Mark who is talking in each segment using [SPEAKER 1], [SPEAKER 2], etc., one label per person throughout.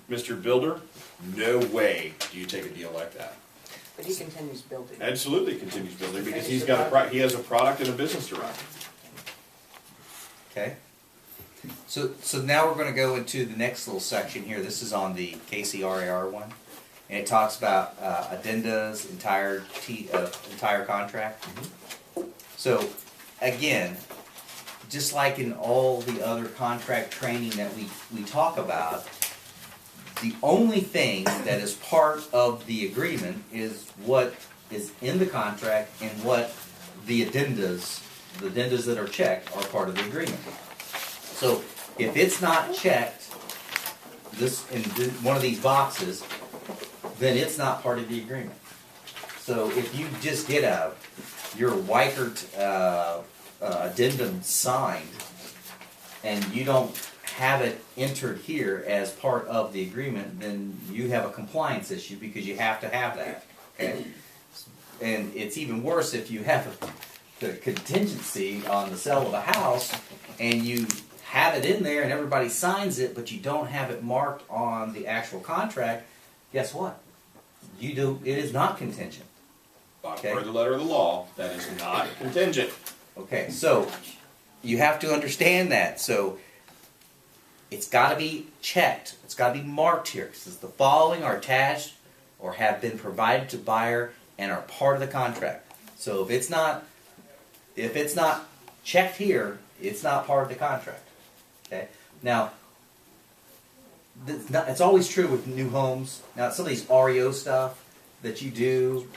[SPEAKER 1] Mr. Builder, no way do you take a deal like that.
[SPEAKER 2] But he continues building.
[SPEAKER 1] Absolutely continues building because he has a product and a business to run.
[SPEAKER 3] Okay. So now we're going to go into the next little section here. This is on the KCRAR one, and it talks about addendas, entire contract. So again, just like in all the other contract training that we talk about, the only thing that is part of the agreement is what is in the contract and what the addendas that are checked are part of the agreement. So if it's not checked in one of these boxes, then it's not part of the agreement. So if you just get your Weichert addendum signed and you don't have it entered here as part of the agreement, then you have a compliance issue because you have to have that. Okay? And it's even worse if you have the contingency on the sale of a house and you have it in there and everybody signs it, but you don't have it marked on the actual contract. Guess what? It is not contingent.
[SPEAKER 1] Okay. Per the letter of the law, that is not contingent.
[SPEAKER 3] Okay, so you have to understand that. So it's got to be checked. It's got to be marked here. It says the following are attached or have been provided to buyer and are part of the contract. So if it's not checked here, it's not part of the contract. Okay. Now, it's always true with new homes. Now, some of these REO stuff that you do,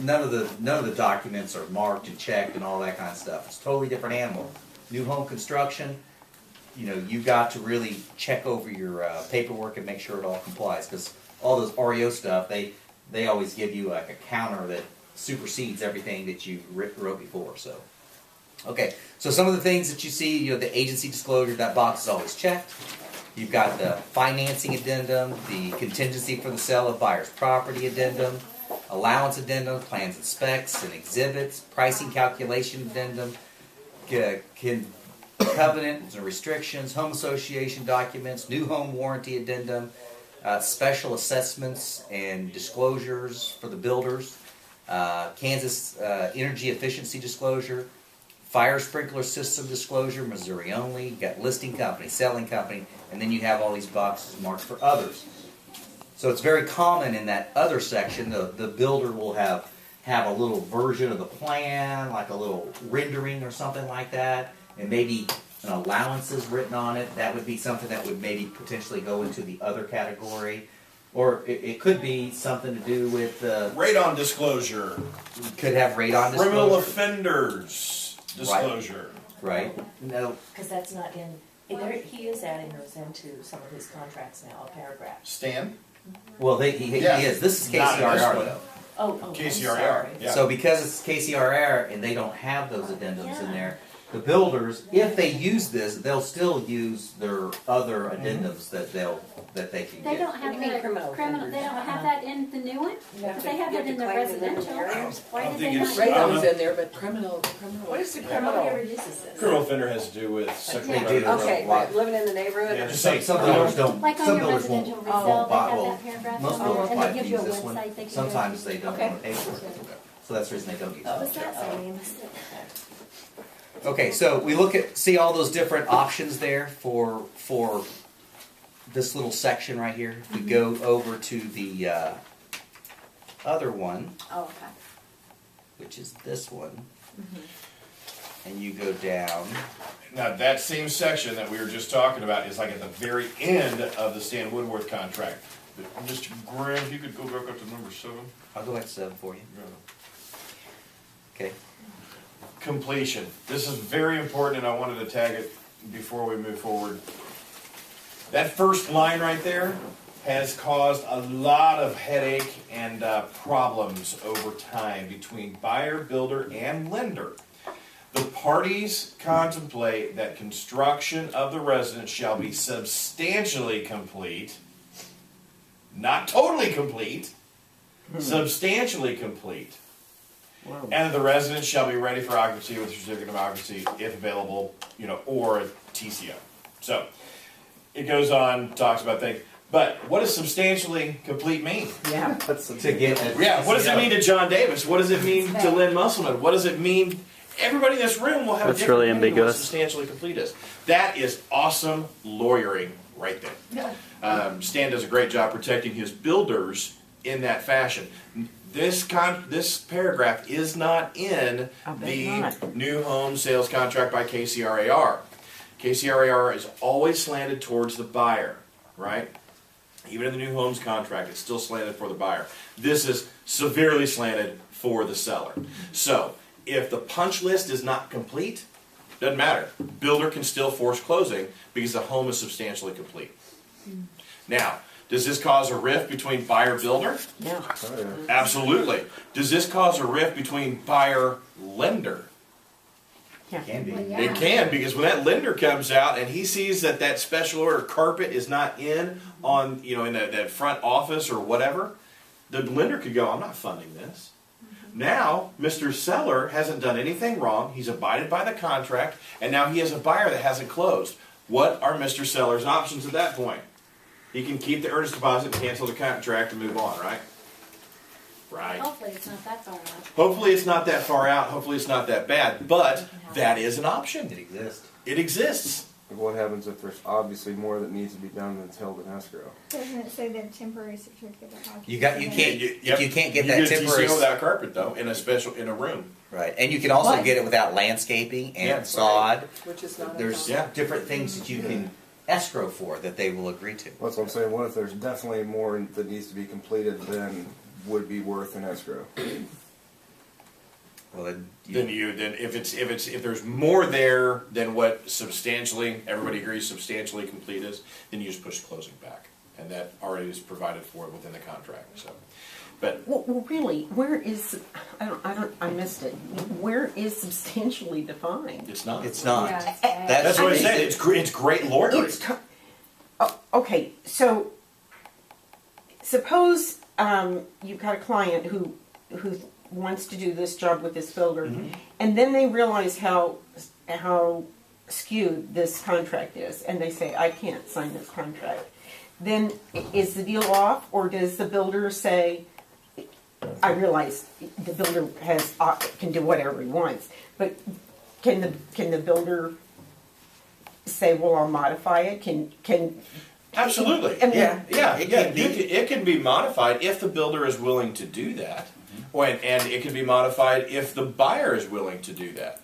[SPEAKER 3] none of the documents are marked and checked and all that kind of stuff. It's a totally different animal. New home construction, you've got to really check over your paperwork and make sure it all complies, because all those REO stuff, they always give you like a counter that supersedes everything that you wrote before. So, okay, so some of the things that you see, the agency disclosure, that box is always checked. You've got the financing addendum, the contingency for the sale of buyer's property addendum, allowance addendum, plans and specs and exhibits, pricing calculation addendum, covenants and restrictions, home association documents, new home warranty addendum, special assessments and disclosures for the builders, Kansas energy efficiency disclosure, fire sprinkler system disclosure, Missouri only. You've got listing company, selling company, and then you have all these boxes marked for others. So it's very common in that other section, the builder will have a little version of the plan, like a little rendering or something like that, and maybe an allowances written on it. That would be something that would maybe potentially go into the other category. Or it could be something to do with
[SPEAKER 1] radon disclosure.
[SPEAKER 3] Could have radon disclosure.
[SPEAKER 1] Criminal offenders disclosure.
[SPEAKER 3] Right. No.
[SPEAKER 4] Because that's not in. He is adding those into some of his contracts now, a paragraph.
[SPEAKER 1] Stan?
[SPEAKER 3] Well, he is. This is KCRR though.
[SPEAKER 4] Oh,
[SPEAKER 1] KCRR.
[SPEAKER 4] Yeah.
[SPEAKER 3] So because it's KCRR and they don't have those addendums in there, the builders, if they use this, they'll still use their other addendums that they can
[SPEAKER 5] They
[SPEAKER 3] get.
[SPEAKER 5] don't have the criminal. They don't have that in the new one. Because they have it in the residential. Why did they not?
[SPEAKER 2] Radon's in there, but criminal. What is the
[SPEAKER 4] Criminal
[SPEAKER 2] criminal?
[SPEAKER 4] reduces this.
[SPEAKER 1] Criminal offender has to do with sexual
[SPEAKER 3] They do.
[SPEAKER 1] predators.
[SPEAKER 2] Okay,
[SPEAKER 3] Right.
[SPEAKER 2] but living in the neighborhood.
[SPEAKER 1] Yeah,
[SPEAKER 2] or
[SPEAKER 1] just
[SPEAKER 3] Some
[SPEAKER 1] say
[SPEAKER 3] builders don't.
[SPEAKER 5] Like on
[SPEAKER 3] Some
[SPEAKER 5] your
[SPEAKER 3] builders
[SPEAKER 5] residential
[SPEAKER 3] won't.
[SPEAKER 5] resale, they have
[SPEAKER 3] Well,
[SPEAKER 5] that paragraph
[SPEAKER 3] most
[SPEAKER 5] on
[SPEAKER 3] builders
[SPEAKER 5] there,
[SPEAKER 3] might
[SPEAKER 5] and they give
[SPEAKER 3] use
[SPEAKER 5] you a
[SPEAKER 3] this one.
[SPEAKER 5] website they can
[SPEAKER 3] Sometimes
[SPEAKER 5] go
[SPEAKER 3] they
[SPEAKER 5] to.
[SPEAKER 3] don't
[SPEAKER 2] Okay.
[SPEAKER 3] want to pay for it. So that's the reason they don't use
[SPEAKER 4] What's
[SPEAKER 3] it.
[SPEAKER 4] that saying?
[SPEAKER 3] Okay, so we see all those different options there for this little section right here. If we go over to the other one,
[SPEAKER 5] Oh, okay.
[SPEAKER 3] which is this one, and you go down.
[SPEAKER 1] Now, that same section that we were just talking about is like at the very end of the Stan Woodworth contract. Mr. Graham, if you could go back up to number 7.
[SPEAKER 3] I'll go back to 7 for you. Okay.
[SPEAKER 1] Completion. This is very important, and I wanted to tag it before we move forward. That first line right there has caused a lot of headache and problems over time between buyer, builder, and lender. The parties contemplate that construction of the residence shall be substantially complete, not totally complete, substantially complete.
[SPEAKER 6] Wow.
[SPEAKER 1] And the residence shall be ready for occupancy with a certificate of occupancy, if available, or a TCO. So, it goes on, talks about things. But what does substantially complete mean?
[SPEAKER 2] Yeah.
[SPEAKER 3] To get a
[SPEAKER 1] Yeah, what does it
[SPEAKER 3] TCO.
[SPEAKER 1] mean to John Davis? What does it mean to Lynn Musselman? What does it mean? Everybody in this room will have
[SPEAKER 6] That's
[SPEAKER 1] a different
[SPEAKER 6] really
[SPEAKER 1] opinion of what
[SPEAKER 6] ambiguous.
[SPEAKER 1] substantially complete is. That is awesome lawyering right there. Stan does a great job protecting his builders in that fashion. This paragraph is not in the new home sales contract by KCRAR. KCRAR is always slanted towards the buyer, right? Even in the new homes contract, it's still slanted for the buyer. This is severely slanted for the seller. So, if the punch list is not complete, doesn't matter. Builder can still force closing because the home is substantially complete. Now, does this cause a rift between buyer-builder?
[SPEAKER 2] Yeah.
[SPEAKER 1] Absolutely. Does this cause a rift between buyer-lender?
[SPEAKER 3] Can be.
[SPEAKER 5] Well, yeah.
[SPEAKER 1] It can, because when that lender comes out and he sees that that special order carpet is not in on, in that front office or whatever, the lender could go, I'm not funding this. Now, Mr. Seller hasn't done anything wrong. He's abided by the contract, and now he has a buyer that hasn't closed. What are Mr. Seller's options at that point? He can keep the earnest deposit, cancel the contract, and move on, right? Right.
[SPEAKER 5] Hopefully it's not that far out.
[SPEAKER 1] Hopefully it's not that far out. Hopefully it's not that bad. But that is an option.
[SPEAKER 3] It exists.
[SPEAKER 1] It exists.
[SPEAKER 7] What happens if there's obviously more that needs to be done than held in escrow?
[SPEAKER 8] Doesn't it say that temporary certificate of occupancy?
[SPEAKER 3] You can't
[SPEAKER 1] Yep.
[SPEAKER 3] if you can't get
[SPEAKER 1] You
[SPEAKER 3] that
[SPEAKER 1] get a
[SPEAKER 3] temporary
[SPEAKER 1] TCO without carpet though, in a room.
[SPEAKER 3] right, and you can also
[SPEAKER 2] What?
[SPEAKER 3] get it without landscaping and
[SPEAKER 1] Yeah.
[SPEAKER 3] sod.
[SPEAKER 2] Which is not.
[SPEAKER 3] There's
[SPEAKER 1] Yeah.
[SPEAKER 3] different things that you can escrow for that they will agree to.
[SPEAKER 7] That's what I'm saying. What if there's definitely more that needs to be completed than would be worth an escrow?
[SPEAKER 3] Well, then
[SPEAKER 1] Then if there's more there than what substantially everybody agrees substantially complete is, then you just push the closing back, and that already is provided for within the contract. So, but
[SPEAKER 9] Well, really, where is, I missed it. Where is substantially defined?
[SPEAKER 1] it's not.
[SPEAKER 3] it's not.
[SPEAKER 5] Yeah, it's
[SPEAKER 1] That's what I said. It's great lawyering.
[SPEAKER 9] It's, okay, so suppose you've got a client who wants to do this job with this builder, and then they realize how skewed this contract is, and they say, I can't sign this contract. Then is the deal off, or does the builder say, I realize the builder can do whatever he wants, but can the builder say, well, I'll modify it? Can
[SPEAKER 1] Absolutely.
[SPEAKER 9] I mean-
[SPEAKER 1] It can be modified if the builder is willing to do that. And it can be modified if the buyer is willing to do that.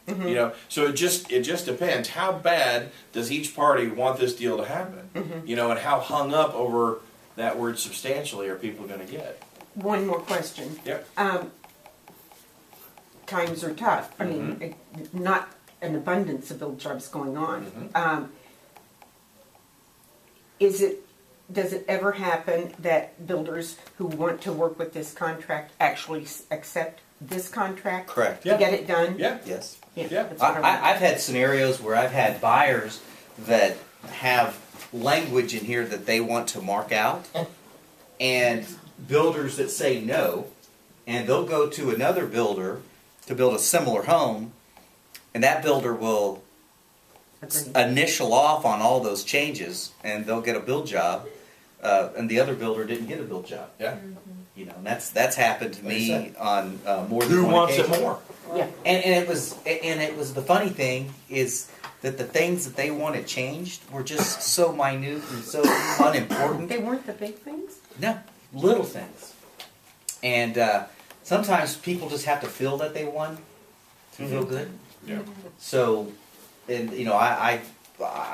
[SPEAKER 1] So it just depends. How bad does each party want this deal to happen? And how hung up over that word substantially are people going to get?
[SPEAKER 9] One more question.
[SPEAKER 1] Yep.
[SPEAKER 9] Times are tough. I mean, not an abundance of build jobs going on. Does it ever happen that builders who want to work with this contract actually accept this contract?
[SPEAKER 3] Correct.
[SPEAKER 9] To get it done?
[SPEAKER 1] Yeah.
[SPEAKER 3] Yes.
[SPEAKER 1] Yeah.
[SPEAKER 9] That's what I want.
[SPEAKER 3] I've had scenarios where I've had buyers that have language in here that they want to mark out, and builders that say no, and they'll go to another builder to build a similar home, and that builder will initial off on all those changes, and they'll get a build job, and the other builder didn't get a build job.
[SPEAKER 1] Yeah.
[SPEAKER 3] And that's happened to me on more than
[SPEAKER 1] Who
[SPEAKER 3] one
[SPEAKER 1] wants
[SPEAKER 3] occasion.
[SPEAKER 1] it more?
[SPEAKER 9] Yeah.
[SPEAKER 3] And it was the funny thing is that the things that they wanted changed were just so minute and so unimportant.
[SPEAKER 9] They weren't the big things?
[SPEAKER 3] No, little things. And sometimes people just have to feel that they won to feel good.
[SPEAKER 1] Yeah.
[SPEAKER 3] So, and I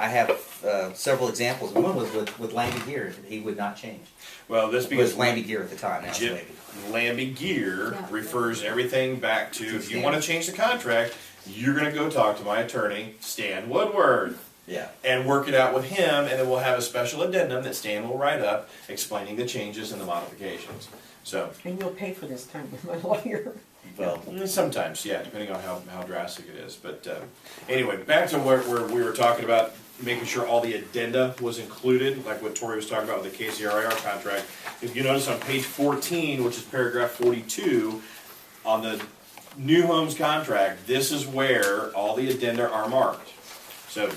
[SPEAKER 3] have several examples. One was with Lambie Gear. He would not change.
[SPEAKER 1] Well, this
[SPEAKER 3] It
[SPEAKER 1] because
[SPEAKER 3] was Lambie Gear at the time. Now it's
[SPEAKER 1] Jim,
[SPEAKER 3] Lambie.
[SPEAKER 1] Lambie Gear
[SPEAKER 5] Yeah.
[SPEAKER 1] refers everything back to, if you want to change the contract, you're going to go talk to my attorney, Stan Woodward,
[SPEAKER 3] Yeah.
[SPEAKER 1] and work it out with him, and then we'll have a special addendum that Stan will write up explaining the changes and the modifications. So,
[SPEAKER 9] And you'll pay for this time with my lawyer.
[SPEAKER 3] Well,
[SPEAKER 1] sometimes, yeah, depending on how drastic it is. But anyway, back to where we were talking about making sure all the addenda was included, like what Tori was talking about with the KCRAR contract. If you notice on page 14, which is paragraph 42, on the new homes contract, this is where all the addenda are marked. So